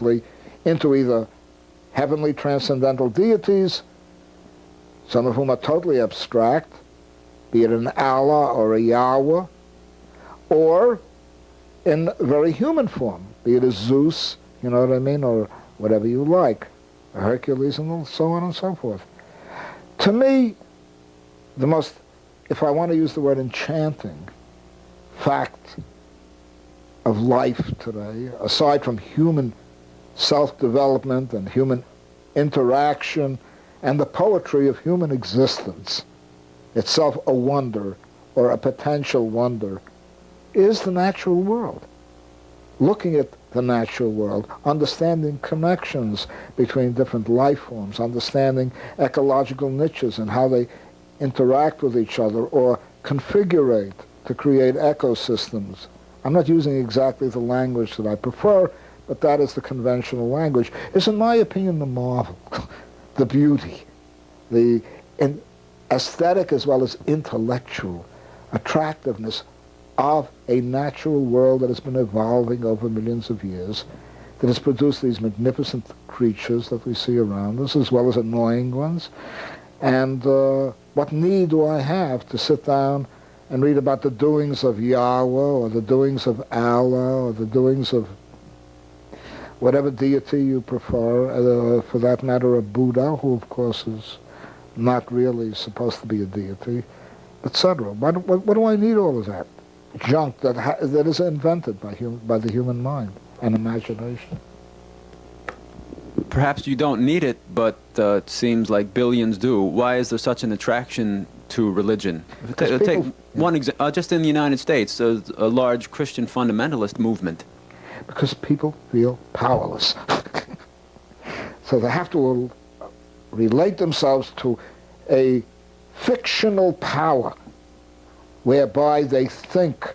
basically into either heavenly transcendental deities, some of whom are totally abstract, be it an Allah or a Yahweh, or in very human form, be it a Zeus, you know what I mean, or whatever you like, a Hercules, and so on and so forth. To me, the most, if I want to use the word enchanting, fact of life today, aside from human self-development and human interaction and the poetry of human existence, itself a wonder or a potential wonder, is the natural world. Looking at the natural world, understanding connections between different life forms, understanding ecological niches and how they interact with each other or configurate to create ecosystems. I'm not using exactly the language that I prefer, but that is the conventional language, is in my opinion the marvel, the beauty, the aesthetic as well as intellectual attractiveness of a natural world that has been evolving over millions of years, that has produced these magnificent creatures that we see around us, as well as annoying ones. And what need do I have to sit down and read about the doings of Yahweh, or the doings of Allah, or the doings of whatever deity you prefer, for that matter, a Buddha, who of course is not really supposed to be a deity, etc. What do I need all of that junk that is invented by the human mind and imagination? Perhaps you don't need it, but it seems like billions do. Why is there such an attraction to religion? Take one example, just in the United States, there's a large Christian fundamentalist movement. Because people feel powerless. So they have to relate themselves to a fictional power whereby they think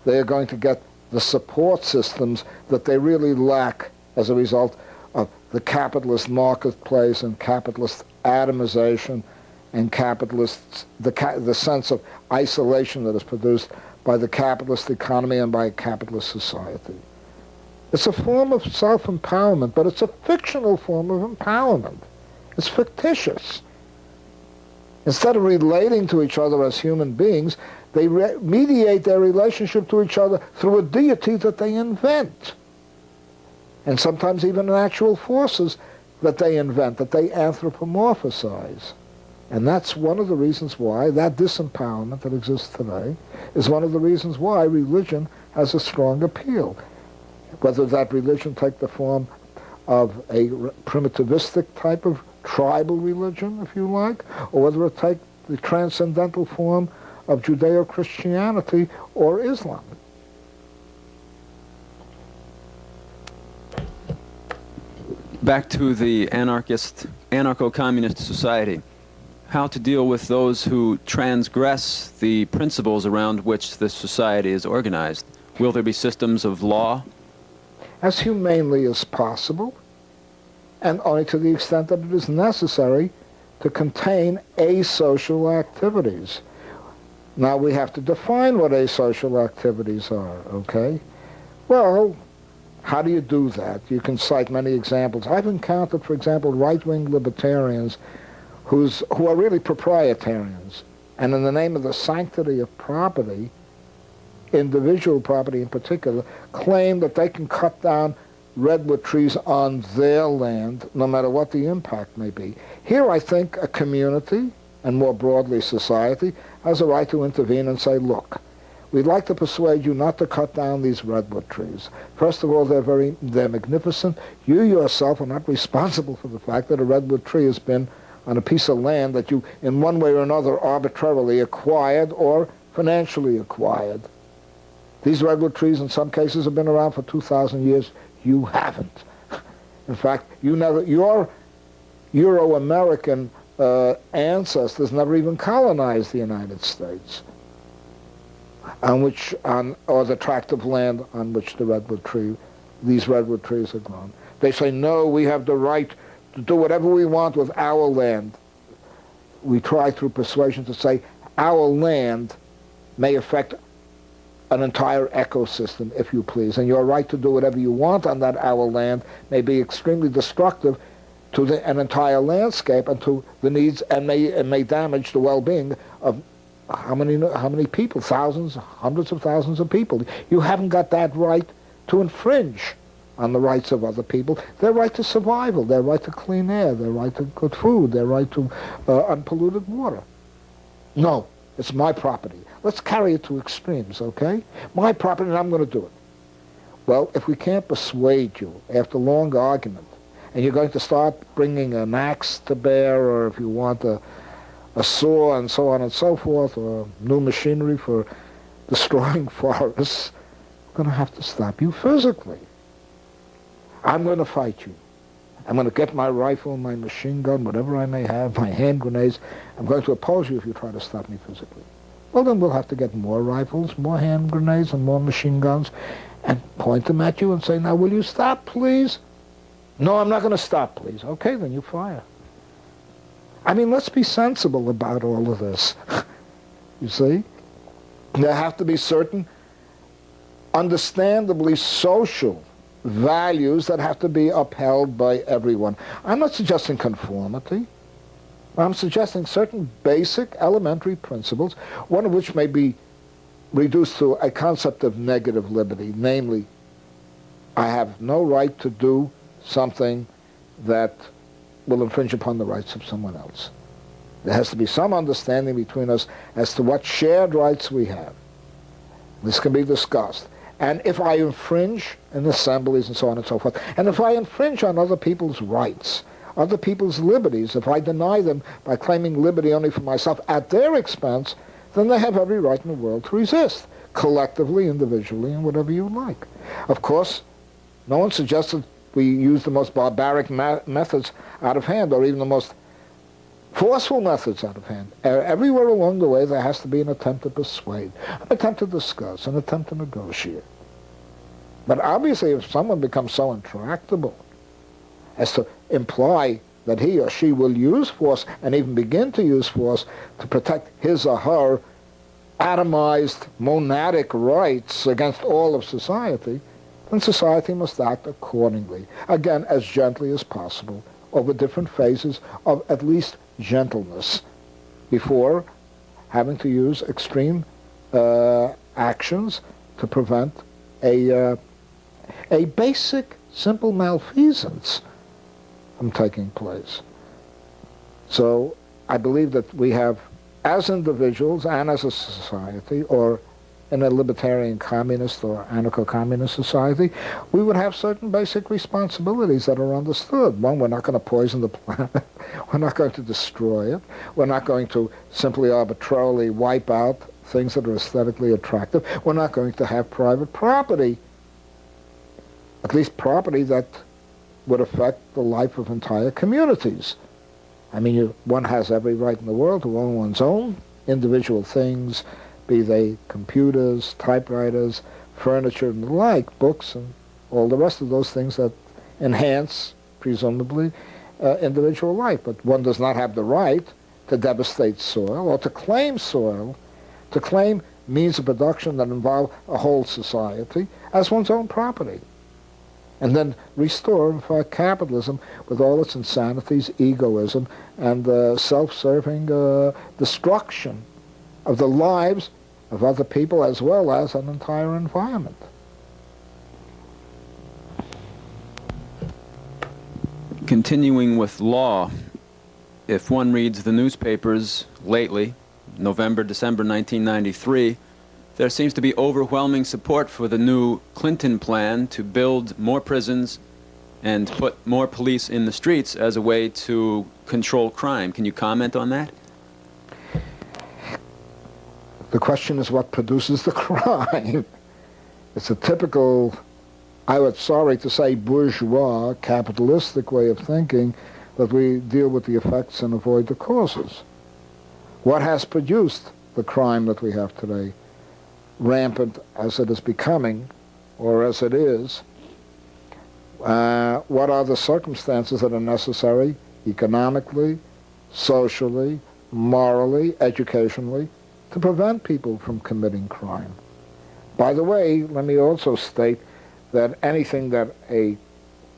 they are going to get the support systems that they really lack as a result of the capitalist marketplace and capitalist atomization and the sense of isolation that is produced by the capitalist economy and by a capitalist society. It's a form of self-empowerment, but it's a fictional form of empowerment. It's fictitious. Instead of relating to each other as human beings, they mediate their relationship to each other through a deity that they invent. And sometimes even natural forces that they invent, that they anthropomorphize. And that's one of the reasons why that disempowerment that exists today is one of the reasons why religion has a strong appeal. Whether that religion take the form of a primitivistic type of tribal religion, if you like, or whether it take the transcendental form of Judeo-Christianity or Islam. Back to the anarcho-communist society. How to deal with those who transgress the principles around which this society is organized? Will there be systems of law? As humanely as possible, and only to the extent that it is necessary to contain asocial activities. Now we have to define what asocial activities are, okay? Well, how do you do that? You can cite many examples. I've encountered, for example, right-wing libertarians who are really proprietarians, and in the name of the sanctity of property, individual property in particular, claim that they can cut down redwood trees on their land, no matter what the impact may be. Here I think a community, and more broadly society, has a right to intervene and say, look, we'd like to persuade you not to cut down these redwood trees. First of all, they're magnificent. You yourself are not responsible for the fact that a redwood tree has been on a piece of land that you, in one way or another, arbitrarily acquired or financially acquired. These redwood trees, in some cases, have been around for 2,000 years. You haven't. In fact, your Euro-American ancestors never even colonized the United States, or the tract of land on which these redwood trees are grown. They say, no, we have the right to do whatever we want with our land. We try through persuasion to say our land may affect an entire ecosystem, if you please. And your right to do whatever you want on that our land may be extremely destructive to an entire landscape and to the needs, and may damage the well-being of how many people? Thousands, hundreds of thousands of people. You haven't got that right to infringe on the rights of other people, their right to survival, their right to clean air, their right to good food, their right to unpolluted water. No, it's my property. Let's carry it to extremes, okay? My property, and I'm going to do it. Well, if we can't persuade you after long argument, and you're going to start bringing an axe to bear, or if you want a saw and so on and so forth, or new machinery for destroying forests, I'm going to have to stop you physically. I'm going to fight you. I'm going to get my rifle, my machine gun, whatever I may have, my hand grenades. I'm going to oppose you if you try to stop me physically. Well, then we'll have to get more rifles, more hand grenades, and more machine guns, and point them at you and say, now, will you stop, please? No, I'm not going to stop, please. Okay, then you fire. I mean, let's be sensible about all of this. You see? There have to be certain understandably social values that have to be upheld by everyone. I'm not suggesting conformity. I'm suggesting certain basic elementary principles, one of which may be reduced to a concept of negative liberty, namely, I have no right to do something that will infringe upon the rights of someone else. There has to be some understanding between us as to what shared rights we have. This can be discussed. And if I infringe in assemblies and so on and so forth, and if I infringe on other people's rights, other people's liberties, if I deny them by claiming liberty only for myself at their expense, then they have every right in the world to resist, collectively, individually, and whatever you like. Of course, no one suggests that we use the most barbaric methods out of hand, or even the most forceful methods out of hand. Everywhere along the way, there has to be an attempt to persuade, an attempt to discuss, an attempt to negotiate. But obviously, if someone becomes so intractable as to imply that he or she will use force, and even begin to use force, to protect his or her atomized monadic rights against all of society, then society must act accordingly, again, as gently as possible, over different phases of at least gentleness, before having to use extreme actions to prevent a basic, simple malfeasance from taking place. So I believe that we have, as individuals and as a society, or in a libertarian communist or anarcho-communist society, we would have certain basic responsibilities that are understood. One, we're not going to poison the planet. We're not going to destroy it. We're not going to simply arbitrarily wipe out things that are aesthetically attractive. We're not going to have private property, at least property that would affect the life of entire communities. I mean, one has every right in the world to own one's own individual things, be they computers, typewriters, furniture and the like, books and all the rest of those things that enhance, presumably, individual life. But one does not have the right to devastate soil or to claim soil, to claim means of production that involve a whole society as one's own property. And then restore, in fact, capitalism with all its insanities, egoism, and self-serving destruction of the lives of other people as well as an entire environment. Continuing with law, if one reads the newspapers lately, November, December 1993, there seems to be overwhelming support for the new Clinton plan to build more prisons and put more police in the streets as a way to control crime. Can you comment on that? The question is what produces the crime. It's a typical, I would sorry to say, bourgeois, capitalistic way of thinking that we deal with the effects and avoid the causes. What has produced the crime that we have today, rampant as it is becoming, or as it is? What are the circumstances that are necessary economically, socially, morally, educationally, to prevent people from committing crime? By the way, let me also state that anything that a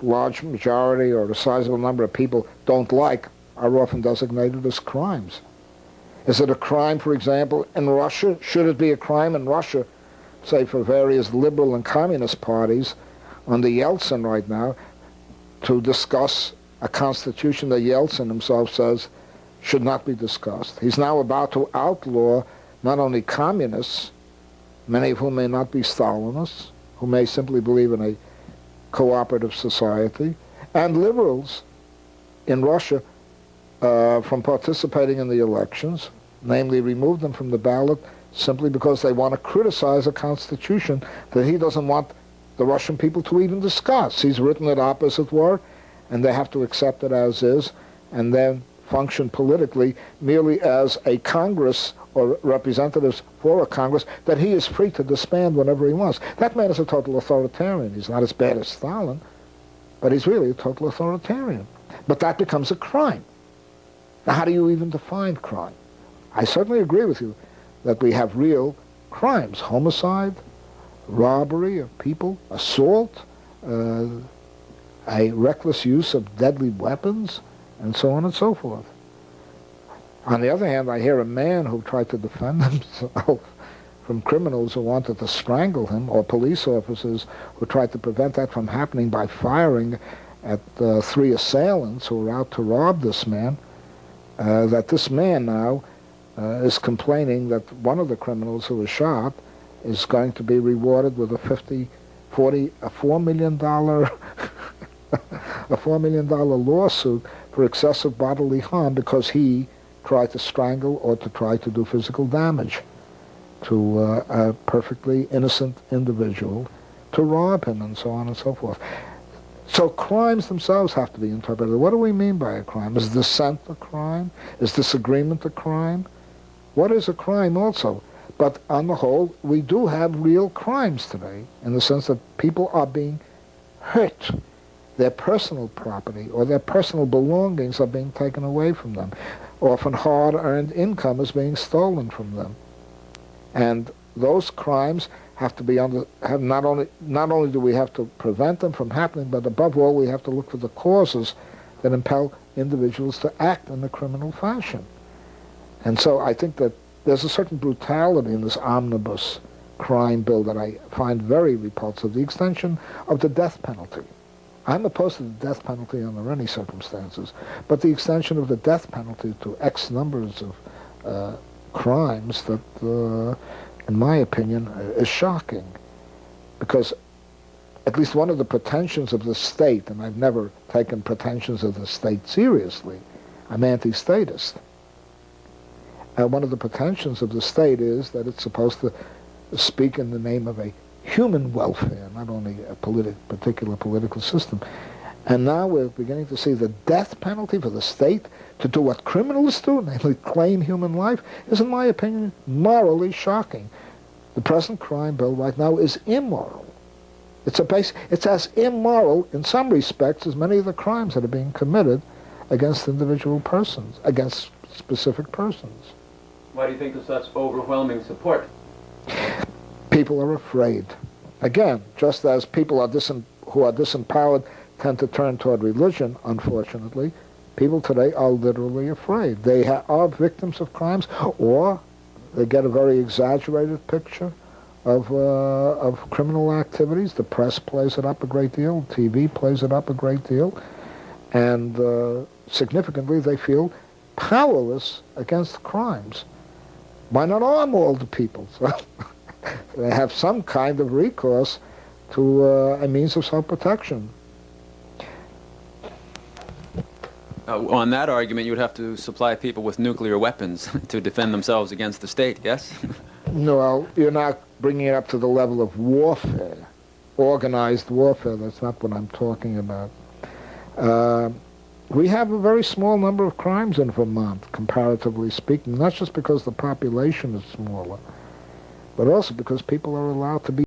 large majority or a sizable number of people don't like are often designated as crimes. Is it a crime, for example, in Russia? Should it be a crime in Russia, say for various liberal and communist parties under Yeltsin right now, to discuss a constitution that Yeltsin himself says should not be discussed? He's now about to outlaw not only communists, many of whom may not be Stalinists, who may simply believe in a cooperative society, and liberals in Russia from participating in the elections, namely remove them from the ballot simply because they want to criticize a constitution that he doesn't want the Russian people to even discuss. He's written it up, as it were, and they have to accept it as is, and then function politically merely as a Congress or representatives for a Congress that he is free to disband whenever he wants. That man is a total authoritarian. He's not as bad as Stalin, but he's really a total authoritarian. But that becomes a crime. Now, how do you even define crime? I certainly agree with you that we have real crimes: homicide, robbery of people, assault, a reckless use of deadly weapons, and so on and so forth. On the other hand, I hear a man who tried to defend himself from criminals who wanted to strangle him, or police officers who tried to prevent that from happening by firing at 3 assailants who were out to rob this man, that this man now is complaining that one of the criminals who was shot is going to be rewarded with a $4 million a $4 million lawsuit for excessive bodily harm because he tried to strangle or to try to do physical damage to a perfectly innocent individual, to rob him, and so on and so forth. So crimes themselves have to be interpreted. What do we mean by a crime? Is dissent a crime? Is disagreement a crime? What is a crime also? But on the whole, we do have real crimes today, in the sense that people are being hurt. Their personal property or their personal belongings are being taken away from them. Often hard-earned income is being stolen from them. And those crimes have to be not only do we have to prevent them from happening, but above all we have to look for the causes that impel individuals to act in a criminal fashion. And so I think that there's a certain brutality in this omnibus crime bill that I find very repulsive, the extension of the death penalty. I'm opposed to the death penalty under any circumstances, but the extension of the death penalty to X numbers of crimes that, in my opinion, is shocking. Because at least one of the pretensions of the state, and I've never taken pretensions of the state seriously, I'm anti-statist. One of the pretensions of the state is that it's supposed to speak in the name of a human welfare, not only a particular political system. And now we're beginning to see the death penalty for the state to do what criminals do, namely claim human life, is, in my opinion, morally shocking. The present crime bill right now is immoral. It's as immoral in some respects as many of the crimes that are being committed against individual persons, against specific persons. Why do you think there's such overwhelming support? People are afraid. Again, just as people who are disempowered tend to turn toward religion, unfortunately, people today are literally afraid. They are victims of crimes, or they get a very exaggerated picture of criminal activities. The press plays it up a great deal. TV plays it up a great deal. And significantly, they feel powerless against crimes. Why not arm all the people? So they have some kind of recourse to a means of self-protection. On that argument, you would have to supply people with nuclear weapons to defend themselves against the state, yes? No, well, you're not bringing it up to the level of warfare, organized warfare. That's not what I'm talking about. We have a very small number of crimes in Vermont, comparatively speaking, not just because the population is smaller, but also because people are allowed to be